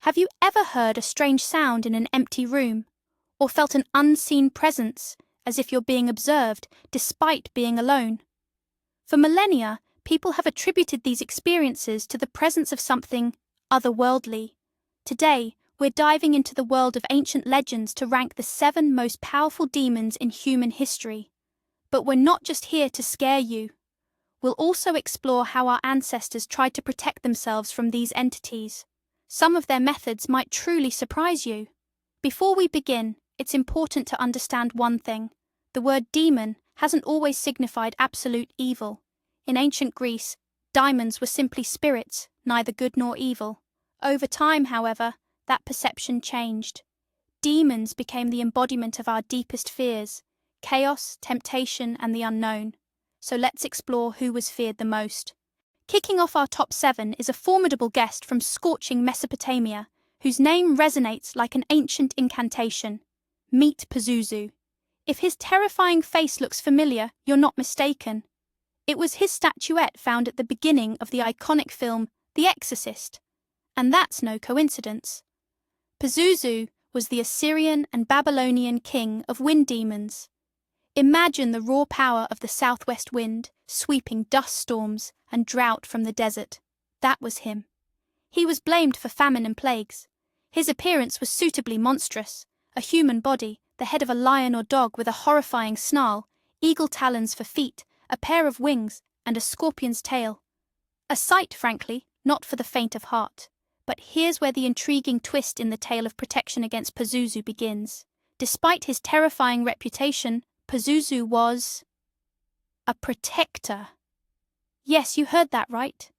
Have you ever heard a strange sound in an empty room, or felt an unseen presence, as if you're being observed, despite being alone? For millennia, people have attributed these experiences to the presence of something otherworldly. Today, we're diving into the world of ancient legends to rank the 7 most powerful demons in human history. But we're not just here to scare you. We'll also explore how our ancestors tried to protect themselves from these entities. Some of their methods might truly surprise you. Before we begin, it's important to understand one thing. The word demon hasn't always signified absolute evil. In ancient Greece, demons were simply spirits, neither good nor evil. Over time, however, that perception changed. Demons became the embodiment of our deepest fears: chaos, temptation, and the unknown. So let's explore who was feared the most. Kicking off our top 7 is a formidable guest from scorching Mesopotamia, whose name resonates like an ancient incantation. Meet Pazuzu. If his terrifying face looks familiar, you're not mistaken. It was his statuette found at the beginning of the iconic film The Exorcist. And that's no coincidence. Pazuzu was the Assyrian and Babylonian king of wind demons. Imagine the raw power of the southwest wind, sweeping dust storms and drought from the desert. That was him. He was blamed for famine and plagues. His appearance was suitably monstrous: a human body, the head of a lion or dog with a horrifying snarl, eagle talons for feet, a pair of wings, and a scorpion's tail. A sight, frankly, not for the faint of heart. But here's where the intriguing twist in the tale of protection against Pazuzu begins. Despite his terrifying reputation, Pazuzu was a protector. Yes, you heard that right.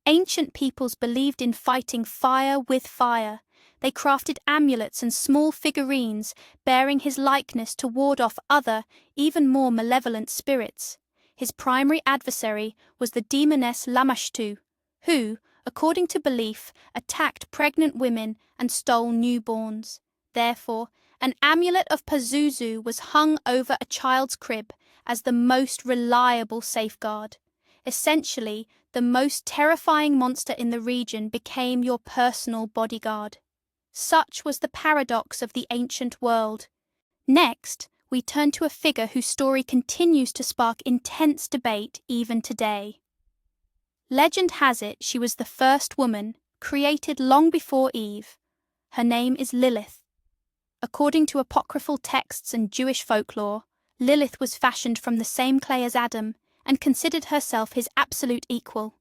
Ancient peoples believed in fighting fire with fire. They crafted amulets and small figurines bearing his likeness to ward off other, even more malevolent spirits. His primary adversary was the demoness Lamashtu, who, according to belief, attacked pregnant women and stole newborns. Therefore, an amulet of Pazuzu was hung over a child's crib as the most reliable safeguard. Essentially, the most terrifying monster in the region became your personal bodyguard. Such was the paradox of the ancient world. Next, we turn to a figure whose story continues to spark intense debate even today. Legend has it she was the first woman, created long before Eve. Her name is Lilith. According to apocryphal texts and Jewish folklore, Lilith was fashioned from the same clay as Adam and considered herself his absolute equal.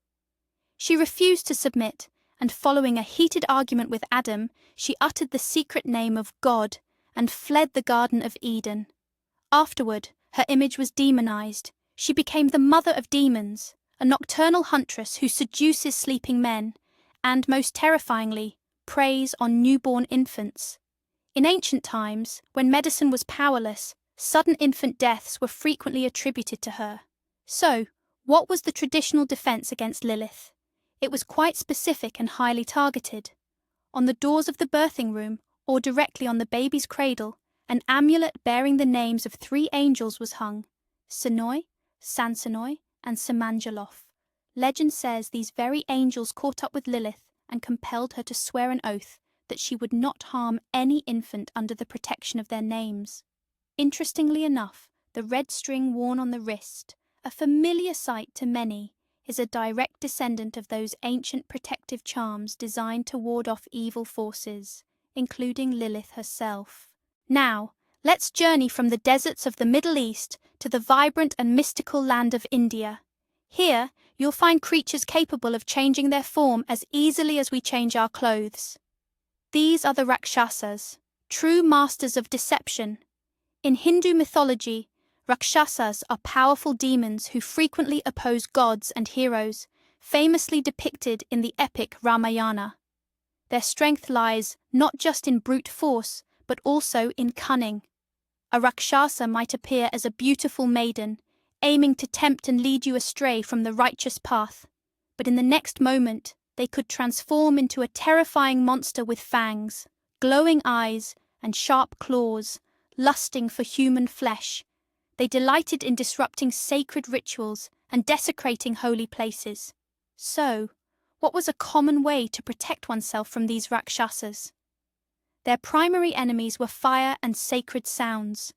She refused to submit, and following a heated argument with Adam, she uttered the secret name of God and fled the Garden of Eden. Afterward, her image was demonized. She became the mother of demons, a nocturnal huntress who seduces sleeping men, and, most terrifyingly, preys on newborn infants. In ancient times, when medicine was powerless, sudden infant deaths were frequently attributed to her. So, what was the traditional defense against Lilith? It was quite specific and highly targeted. On the doors of the birthing room, or directly on the baby's cradle, an amulet bearing the names of 3 angels was hung: Sinoi, Sansonoi, and Samanjaloth. Legend says these very angels caught up with Lilith and compelled her to swear an oath that she would not harm any infant under the protection of their names. Interestingly enough, the red string worn on the wrist, a familiar sight to many, is a direct descendant of those ancient protective charms designed to ward off evil forces, including Lilith herself. Now, let's journey from the deserts of the Middle East to the vibrant and mystical land of India. Here, you'll find creatures capable of changing their form as easily as we change our clothes. These are the Rakshasas, true masters of deception. In Hindu mythology, Rakshasas are powerful demons who frequently oppose gods and heroes, famously depicted in the epic Ramayana. Their strength lies not just in brute force, but also in cunning. A Rakshasa might appear as a beautiful maiden, aiming to tempt and lead you astray from the righteous path. But in the next moment, they could transform into a terrifying monster with fangs, glowing eyes, and sharp claws, lusting for human flesh. They delighted in disrupting sacred rituals and desecrating holy places. So, What was a common way to protect oneself from these Rakshasas? Their primary enemies were fire and sacred sounds.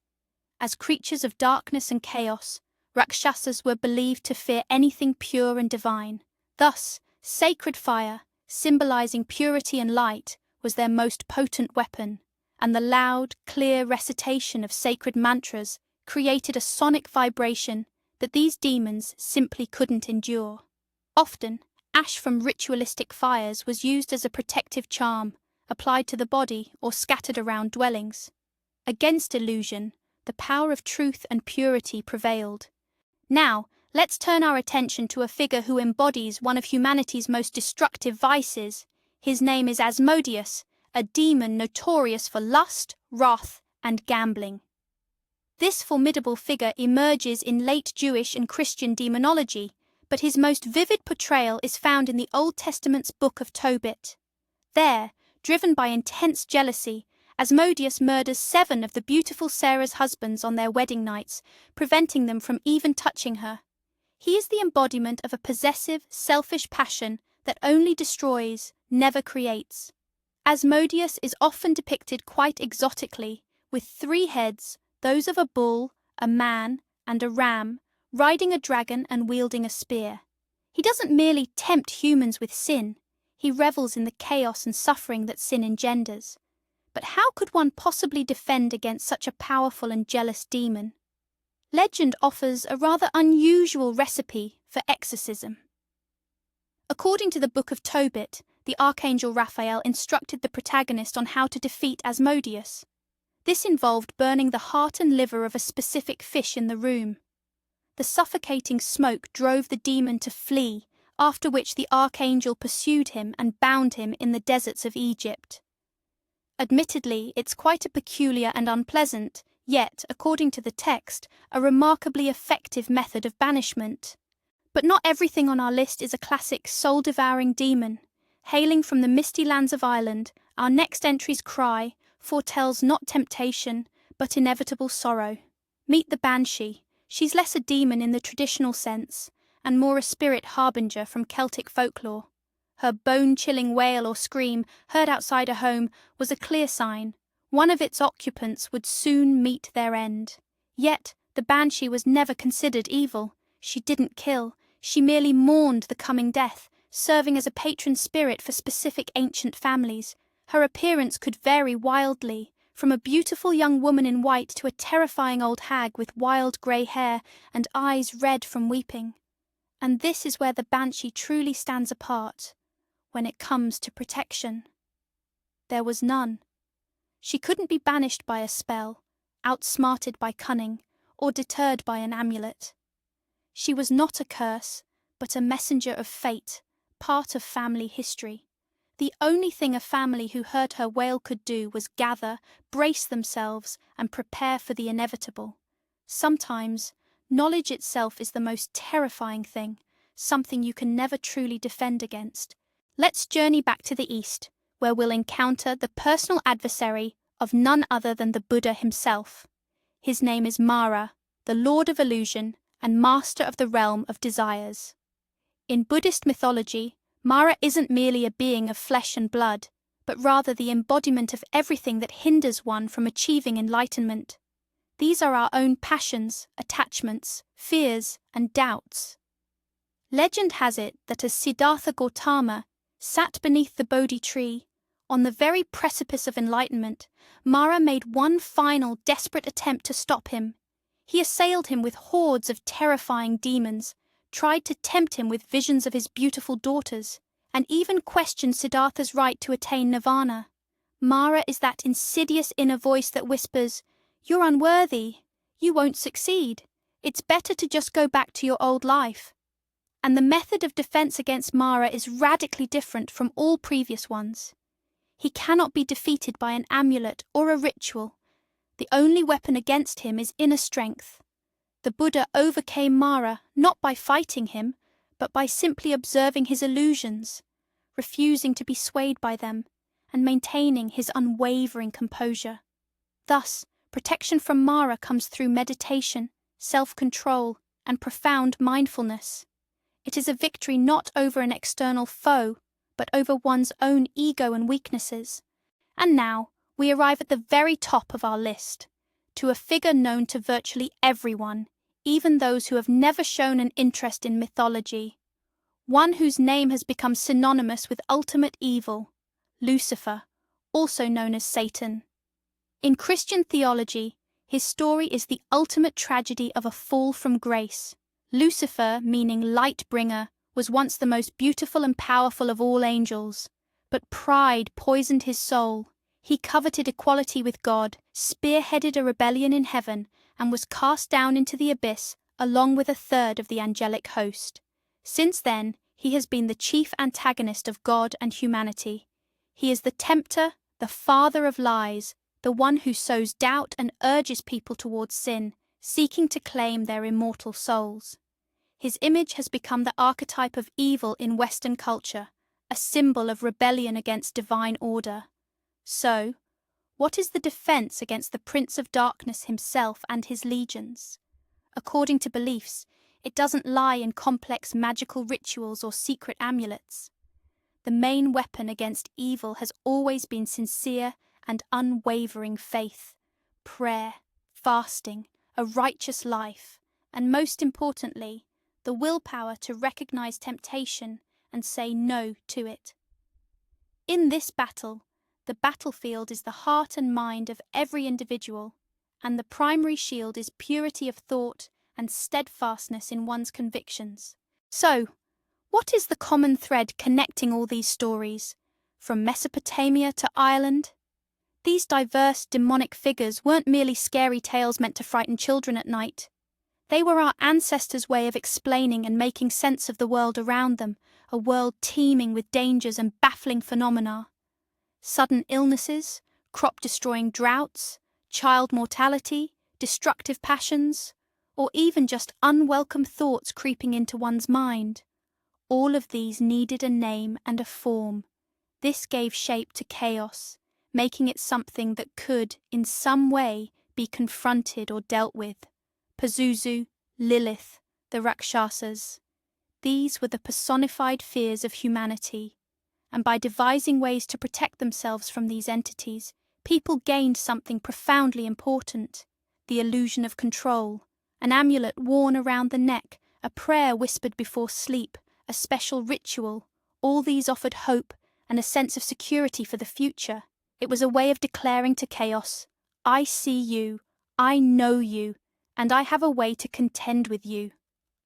As creatures of darkness and chaos, Rakshasas were believed to fear anything pure and divine. Thus, sacred fire, symbolizing purity and light, was their most potent weapon, and the loud, clear recitation of sacred mantras created a sonic vibration that these demons simply couldn't endure. Often, ash from ritualistic fires was used as a protective charm, applied to the body or scattered around dwellings. Against illusion, the power of truth and purity prevailed. Now, let's turn our attention to a figure who embodies one of humanity's most destructive vices. His name is Asmodeus, a demon notorious for lust, wrath, and gambling. This formidable figure emerges in late Jewish and Christian demonology, but his most vivid portrayal is found in the Old Testament's Book of Tobit. There, driven by intense jealousy, Asmodeus murders 7 of the beautiful Sarah's husbands on their wedding nights, preventing them from even touching her. He is the embodiment of a possessive, selfish passion that only destroys, never creates. Asmodeus is often depicted quite exotically, with 3 heads, those of a bull, a man, and a ram, riding a dragon and wielding a spear. He doesn't merely tempt humans with sin, he revels in the chaos and suffering that sin engenders. But how could one possibly defend against such a powerful and jealous demon? Legend offers a rather unusual recipe for exorcism. According to the Book of Tobit, the Archangel Raphael instructed the protagonist on how to defeat Asmodeus. This involved burning the heart and liver of a specific fish in the room. The suffocating smoke drove the demon to flee, after which the archangel pursued him and bound him in the deserts of Egypt. Admittedly, it's quite a peculiar and unpleasant, yet, according to the text, a remarkably effective method of banishment. But not everything on our list is a classic soul-devouring demon. Hailing from the misty lands of Ireland, our next entry's cry foretells not temptation, but inevitable sorrow. Meet the Banshee. She's less a demon in the traditional sense, and more a spirit harbinger from Celtic folklore. Her bone-chilling wail or scream, heard outside a home, was a clear sign. One of its occupants would soon meet their end. Yet, the Banshee was never considered evil. She didn't kill. She merely mourned the coming death, serving as a patron spirit for specific ancient families. Her appearance could vary wildly, from a beautiful young woman in white to a terrifying old hag with wild grey hair and eyes red from weeping. And this is where the Banshee truly stands apart, when it comes to protection. There was none. She couldn't be banished by a spell, outsmarted by cunning, or deterred by an amulet. She was not a curse, but a messenger of fate, part of family history. The only thing a family who heard her wail could do was gather, brace themselves, and prepare for the inevitable. Sometimes, knowledge itself is the most terrifying thing, something you can never truly defend against. Let's journey back to the East, where we'll encounter the personal adversary of none other than the Buddha himself. His name is Mara, the Lord of Illusion and Master of the Realm of Desires. In Buddhist mythology, Mara isn't merely a being of flesh and blood, but rather the embodiment of everything that hinders one from achieving enlightenment. These are our own passions, attachments, fears, and doubts. Legend has it that as Siddhartha Gautama sat beneath the Bodhi tree, on the very precipice of enlightenment, Mara made one final desperate attempt to stop him. He assailed him with hordes of terrifying demons, tried to tempt him with visions of his beautiful daughters, and even questioned Siddhartha's right to attain nirvana. Mara is that insidious inner voice that whispers, "You're unworthy. You won't succeed. It's better to just go back to your old life." And the method of defense against Mara is radically different from all previous ones. He cannot be defeated by an amulet or a ritual. The only weapon against him is inner strength. The Buddha overcame Mara not by fighting him, but by simply observing his illusions, refusing to be swayed by them, and maintaining his unwavering composure. Thus, protection from Mara comes through meditation, self-control, and profound mindfulness. It is a victory not over an external foe, but over one's own ego and weaknesses. And now, we arrive at the very top of our list, to a figure known to virtually everyone, even those who have never shown an interest in mythology. One whose name has become synonymous with ultimate evil, Lucifer, also known as Satan. In Christian theology, his story is the ultimate tragedy of a fall from grace. Lucifer, meaning light bringer, was once the most beautiful and powerful of all angels, but pride poisoned his soul. He coveted equality with God, spearheaded a rebellion in heaven, and was cast down into the abyss along with a third of the angelic host. Since then, he has been the chief antagonist of God and humanity. He is the tempter, the father of lies, the one who sows doubt and urges people towards sin, seeking to claim their immortal souls. His image has become the archetype of evil in Western culture, a symbol of rebellion against divine order. So, what is the defense against the Prince of Darkness himself and his legions? According to beliefs, it doesn't lie in complex magical rituals or secret amulets. The main weapon against evil has always been sincere and unwavering faith, prayer, fasting, a righteous life, and most importantly, the willpower to recognize temptation and say no to it. In this battle, the battlefield is the heart and mind of every individual, and the primary shield is purity of thought and steadfastness in one's convictions. So, what is the common thread connecting all these stories, from Mesopotamia to Ireland? These diverse demonic figures weren't merely scary tales meant to frighten children at night. They were our ancestors' way of explaining and making sense of the world around them, a world teeming with dangers and baffling phenomena. Sudden illnesses, crop-destroying droughts, child mortality, destructive passions, or even just unwelcome thoughts creeping into one's mind. All of these needed a name and a form. This gave shape to chaos, making it something that could, in some way, be confronted or dealt with. Pazuzu, Lilith, the Rakshasas. These were the personified fears of humanity, and by devising ways to protect themselves from these entities, people gained something profoundly important: the illusion of control, an amulet worn around the neck, a prayer whispered before sleep, a special ritual. All these offered hope and a sense of security for the future. It was a way of declaring to chaos, I see you, I know you, and I have a way to contend with you.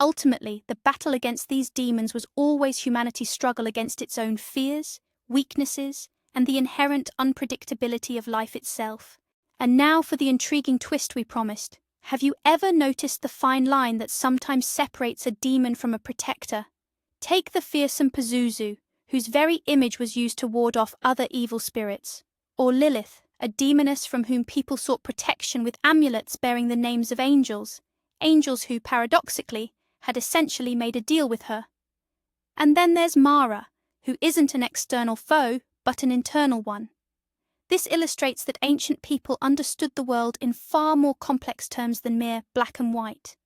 Ultimately, the battle against these demons was always humanity's struggle against its own fears, weaknesses, and the inherent unpredictability of life itself. And now for the intriguing twist we promised. Have you ever noticed the fine line that sometimes separates a demon from a protector? Take the fearsome Pazuzu, whose very image was used to ward off other evil spirits, or Lilith, a demoness from whom people sought protection with amulets bearing the names of angels who, paradoxically, had essentially made a deal with her. And then there's Mara, who isn't an external foe, but an internal one. This illustrates that ancient people understood the world in far more complex terms than mere black and white.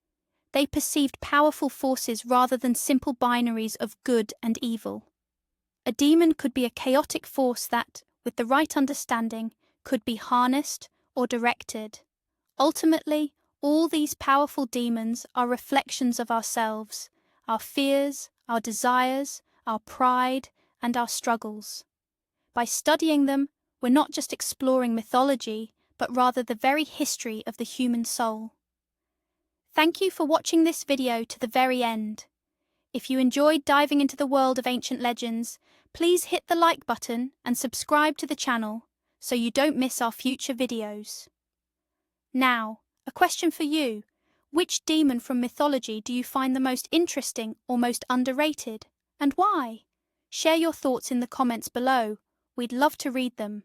They perceived powerful forces rather than simple binaries of good and evil. A demon could be a chaotic force that, with the right understanding, could be harnessed or directed. Ultimately, all these powerful demons are reflections of ourselves, our fears, our desires, our pride, and our struggles. By studying them, we're not just exploring mythology, but rather the very history of the human soul. Thank you for watching this video to the very end. If you enjoyed diving into the world of ancient legends, please hit the like button and subscribe to the channel so you don't miss our future videos. Now, a question for you. Which demon from mythology do you find the most interesting or most underrated, and why? Share your thoughts in the comments below. We'd love to read them.